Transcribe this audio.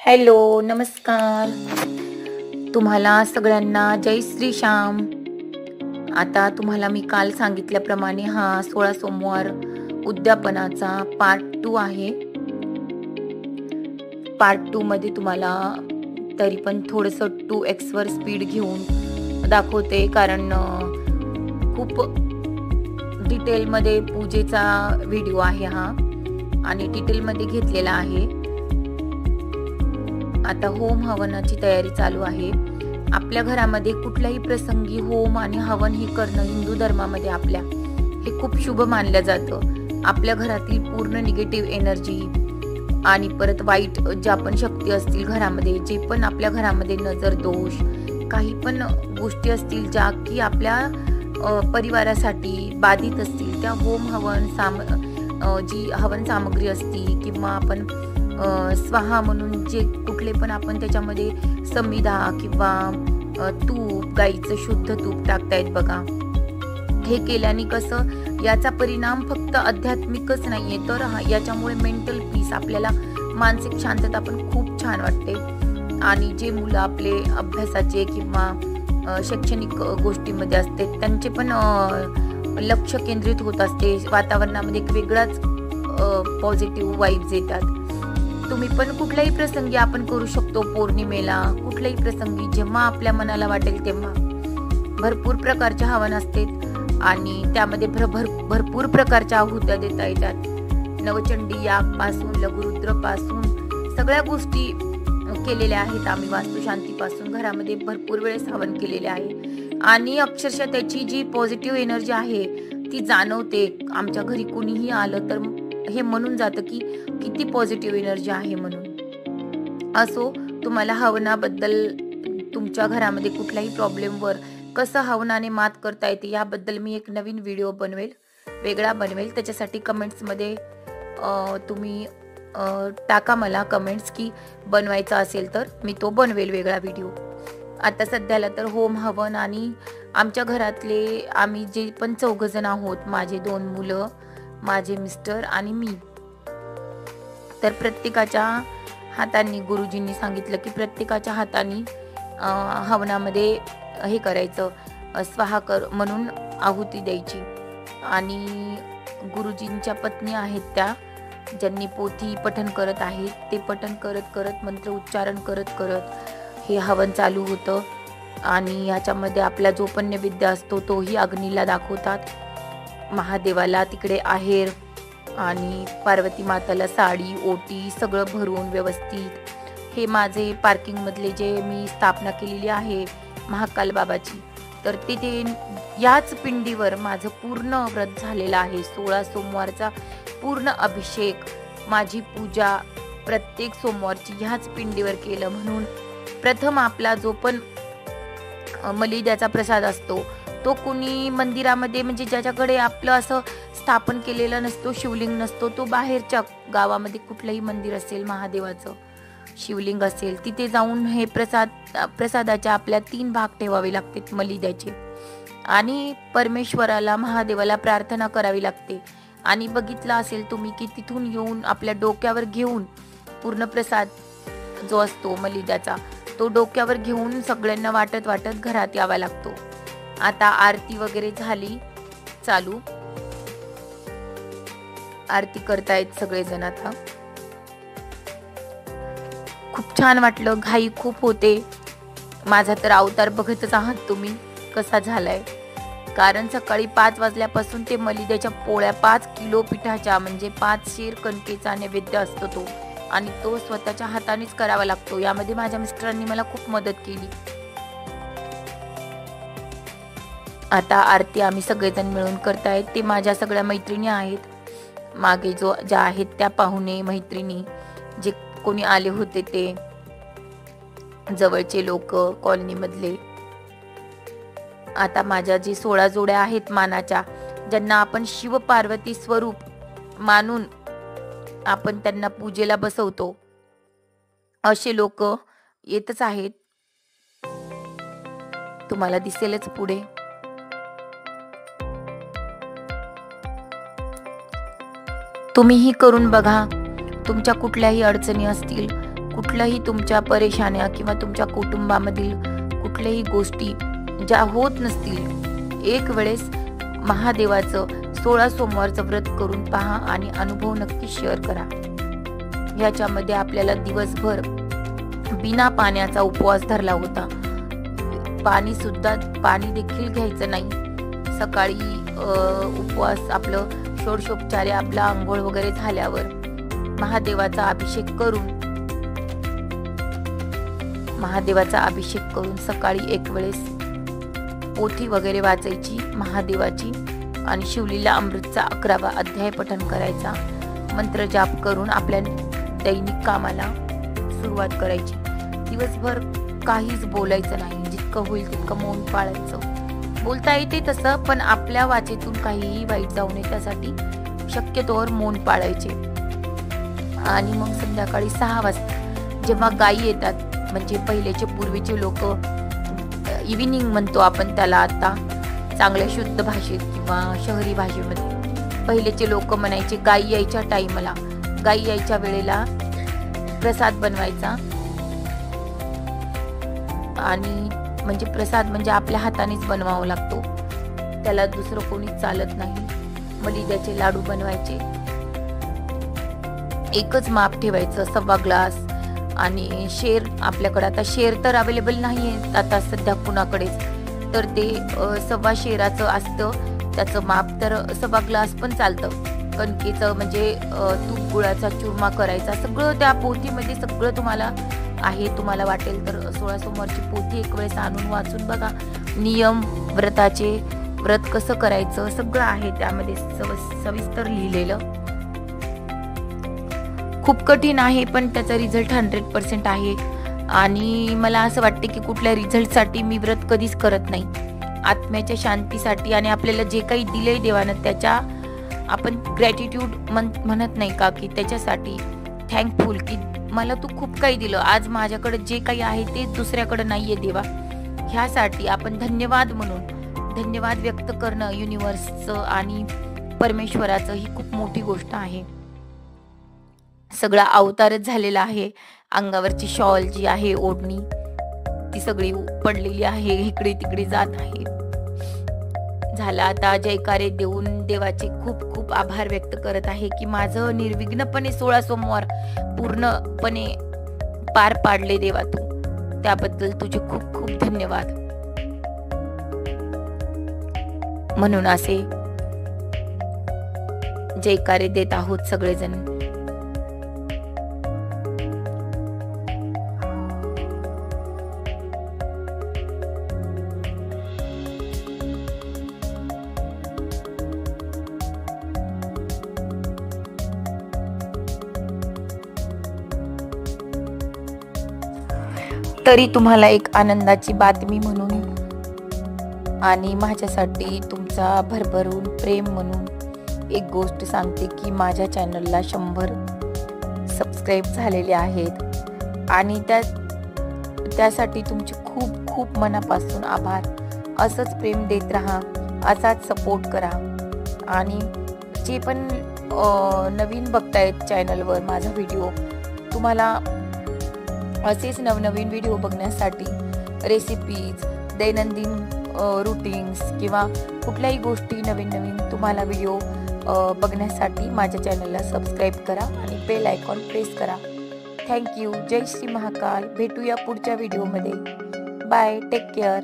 Hello, नमस्कार. तुम्हाला सगळ्यांना जय श्री श्याम. आता तुम्हाला मी काल सांगितल्याप्रमाणे हा 16 सोमवार उद्यापनाचा पार्ट 2 आहे. पार्ट 2 मध्ये तुम्हाला तरी पण थोडंसं 2x वर स्पीड घेऊन दाखवते, कारण खूप डिटेलमध्ये पूजेचा व्हिडिओ आहे हा आणि डिटेलमध्ये घेतलेला आहे. आता होम हवनाची तयारी चालू आहे. आपल्या घरामध्ये कुठल्याही प्रसंगी होम आणि हवन हे करणं हिंदू धर्मामध्ये आपल्या हे खूप शुभ मानलं जातं. आपल्या घरातील पूर्ण निगेटिव्ह एनर्जी आणि परत वाईट ज्या पण शक्ती असतील घरामध्ये, जे पण आपल्या घरामध्ये नजर दोष काही पण गोष्टी असतील ज्या की आपल्या परिवारासाठी बाधित असतील, त्या होम हवन जी हवन सामग्री असती किंवा आपण स्वाहा म्हणून जे कुठले पण आपण त्याच्यामध्ये समिधा किंवा तूप, गाईचं शुद्ध तूप टाकतायत बघा. हे केल्याने कसं याचा परिणाम फक्त आध्यात्मिकच नाहीये, तर याच्यामुळे मेंटल पीस, आपल्याला मानसिक शांतता पण खूप छान वाटते. आणि जे मुलं आपले अभ्यासाचे किंवा शैक्षणिक गोष्टीमध्ये असते त्यांचे पण लक्ष केंद्रित होत असते. वातावरणामध्ये एक वेगळाच पॉझिटिव्ह वाईब्स येतात. तुम्ही पण कुठल्याही प्रसंगी आपण करू शकतो. पौर्णिमेला, कुठल्याही प्रसंगी जेव्हा आपल्या मनाला वाटेल तेव्हा भरपूर प्रकारचे हवन असते आणि त्यामध्ये भरपूर प्रकारच्या आहुत्या देता येतात. नवचंडी याग पासून, लघुरुद्र पासून सगळ्या गोष्टी केलेल्या आहेत आम्ही. वास्तुशांतीपासून घरामध्ये भरपूर वेळेस हवन केलेले आहे आणि अक्षरशः त्याची जी पॉझिटिव्ह एनर्जी आहे ती जाणवते. आमच्या घरी कोणीही आलं तर हे म्हणून जातं की किती पॉझिटिव्ह एनर्जी आहे म्हणून. असो, तुम्हाला हवनाबद्दल, तुमच्या घरामध्ये कुठल्याही प्रॉब्लेमवर कसं हवनाने मात करता येते याबद्दल मी एक नवीन व्हिडिओ वेगळा बनवेल. त्याच्यासाठी कमेंट्समध्ये तुम्ही टाका मला कमेंट्स की बनवायचा असेल तर मी तो बनवेल वेगळा व्हिडिओ. आता सध्याला तर होम हवन आणि आमच्या घरातले आम्ही जे पण 4 जण आहोत, माझे 2 मुलं, माझे मिस्टर आणि मी, तर प्रत्येकाच्या हातांनी गुरुजींनी सांगितलं की प्रत्येकाच्या हातांनी हवनामध्ये हे करायचं, स्वाहा म्हणून आहुती द्यायची. आणि गुरुजींच्या पत्नी आहेत त्या, ज्यांनी पोथी पठण करत आहेत, ते पठण करत करत, मंत्र उच्चारण करत करत हे हवन चालू होतं. आणि याच्यामध्ये आपला जो पण नैवेद्य असतो तोही अग्नीला दाखवतात. महादेवाला तिकडे आहेर आणि पार्वती माताला साडी, ओटी सगळं भरून व्यवस्थित. हे माझे पार्किंग मधले जे मी स्थापना केलेली आहे महाकाल बाबाची, तर ते याच पिंडीवर माझं पूर्ण व्रत झालेलं आहे. 16 सोमवारचा पूर्ण अभिषेक, माझी पूजा प्रत्येक सोमवारची ह्याच पिंडीवर केलं. म्हणून प्रथम आपला जो पण मलिद्याचा प्रसाद असतो तो कोणी मंदिरामध्ये, म्हणजे ज्याच्याकडे आपलं असं स्थापन केलेलं नसतो, शिवलिंग नसतो, तो बाहेरच्या गावामध्ये कुठलंही मंदिर असेल, महादेवाचं शिवलिंग असेल, तिथे जाऊन हे प्रसादाच्या आपल्या 3 भाग ठेवावे लागतात मलिद्याचे आणि परमेश्वराला, महादेवाला प्रार्थना करावी लागते. आणि बघितलं असेल तुम्ही की तिथून येऊन आपल्या डोक्यावर घेऊन पूर्ण प्रसाद जो असतो मलिद्याचा तो डोक्यावर घेऊन सगळ्यांना वाटत वाटत घरात यावा लागतो. आता आरती वगैरे झाली चालू, आरती करतायत सगळेजण. आता खूप छान वाटलं, घाई खूप होते. माझा तर अवतार बघतच आहात तुम्ही कसा झालाय, कारण सकाळी 5 वाजल्यापासून ते मलिद्याच्या पोळ्या 5 किलो पिठाच्या, म्हणजे 5 शेर कणकेचा नैवेद्य असतो तो, आणि तो स्वतःच्या हातानेच करावा लागतो. यामध्ये माझ्या मिस्टरांनी मला खूप मदत केली. आता आरती आम्ही सगळेजण मिळून करतायत. ते माझ्या सगळ्या मैत्रिणी आहेत, मागे ज्या आहेत त्या पाहुणे मैत्रिणी, जे कोणी आले होते ते जवळचे लोक कॉलनीमधले. आता माझ्या जे 16 जोड्या आहेत मानाच्या, ज्यांना आपण शिव पार्वती स्वरूप मानून आपण त्यांना पूजेला बसवतो, असे लोक येतच आहेत. तुम्हाला दिसेलच पुढे. तुम्हीही करून बघा. तुमच्या कुठल्याही अडचणी असतील, कुठल्याही तुमच्या परेशान्या किंवा तुमच्या कुटुंबामधील कुठल्याही गोष्टी ज्या होत नसतील, एक वेळेस महादेवाचं 16 सोमवारचं व्रत करून पहा आणि अनुभव नक्की शेअर करा. याच्यामध्ये आपल्याला दिवसभर बिना पाण्याचा उपवास धरला होता. पाणी देखील घ्यायचं नाही. सकाळी उपवास आपलं षोडशोपचारे आपला आंघोळ वगैरे झाल्यावर महादेवाचा अभिषेक करून सकाळी एक वेळेस पोथी वगैरे वाचायची महादेवाची आणि शिवलीला अमृतचा 11वा अध्याय पठण करायचा. मंत्र जाप करून आपल्या दैनिक कामाला सुरुवात करायची. दिवसभर काहीच बोलायचं नाही. जितकं होईल तितकं मौन पाळायचं. बोलता येते तसं, पण आपल्या वाचेतून काहीही वाईट जाऊ नये त्यासाठी शक्यतोवर मौन पाळायचे. आणि मग संध्याकाळी 6 वाजता जेव्हा गायी येतात, म्हणजे पहिलेचे पूर्वीचे लोक इव्हिनिंग म्हणतो आपण त्याला आता चांगल्या शुद्ध भाषेत किंवा शहरी भाषेमध्ये, पहिलेचे लोक म्हणायचे गायी यायच्या टाईमला, गायी यायच्या वेळेला प्रसाद बनवायचा. आणि म्हणजे प्रसाद म्हणजे आपल्या हातानेच बनवावा लागतो, त्याला दुसरं कोणीच चालत नाही. मलिद्याचे लाडू बनवायचे. एकच माप ठेवायचं, 1.25 ग्लास. आणि शेर आपल्याकडे आता शेर तर अवेलेबल नाही आहे आता सध्या कुणाकडेच, तर ते 1.25 शेराचं असतं त्याचं माप, तर 1.25 ग्लास पण चालतं. कणकेचं म्हणजे तूप गुळाचा चुरमा करायचा. सगळं त्या पोथीमध्ये सगळं तुम्हाला आहे. तुम्हाला वाटेल तर 16 सोमवारची पोथी एक वेळेस आणून वाचून बघा. नियम व्रताचे, व्रत कसं करायचं सगळं आहे त्यामध्ये सविस्तर लिहिलेलं. खूप कठीण आहे पण त्याचा रिझल्ट 100% आहे. आणि मला असं वाटते की कुठल्या रिझल्टसाठी मी व्रत कधीच करत नाही. आत्म्याच्या शांतीसाठी आणि आपल्याला जे काही दिलंय देवानं त्याच्या आपण ग्रॅटिट्यूड म्हणत नाही का, की त्याच्यासाठी थँकफुल की मला तू खूप काही दिलं. आज माझ्याकडे जे काही आहे ते दुसऱ्याकडे नाहीये देवा. ह्यासाठी आपण धन्यवाद म्हणून धन्यवाद व्यक्त करणं युनिव्हर्सचं आणि परमेश्वराचं ही खूप मोठी गोष्ट आहे. सगळा अवतारच झालेला आहे. अंगावरची शॉल जी आहे, ओढणी, ती सगळी पडलेली आहे, इकडे तिकडे जात आहे. झाला आता जयकारे देऊन देवाचे खूप खूप आभार व्यक्त करत आहे की माझं निर्विघ्नपणे 16 सोमवार पूर्णपणे पार पाडले देवा तू. त्याबद्दल तुझे खूप खूप धन्यवाद. म्हणून असे जयकारे देत आहोत सगळेजण. तरी तुम्हाला एक आनंदाची बातमी म्हणून आणि माझ्यासाठी तुमचा भरभरून प्रेम म्हणून एक गोष्ट सांगते की माझ्या चॅनलला 100 सबस्क्राईब झालेले आहेत आणि त्यासाठी तुमचे खूप खूप मनापासून आभार. असंच प्रेम देत राहा, असाच सपोर्ट करा. आणि जे पण नवीन बघतायत चॅनलवर माझा व्हिडिओ, तुम्हाला असेच नवनवीन व्हिडिओ बघण्यासाठी रेसिपीज, दैनंदिन रूटीन्स किंवा कुठल्याही गोष्टी नवीन नवीन तुम्हाला व्हिडिओ बघण्यासाठी माझ्या चॅनलला सबस्क्राईब करा आणि बेल आयकॉन प्रेस करा. थँक्यू. जय श्री महाकाल. भेटूया पुढच्या व्हिडिओमध्ये. बाय. Take care.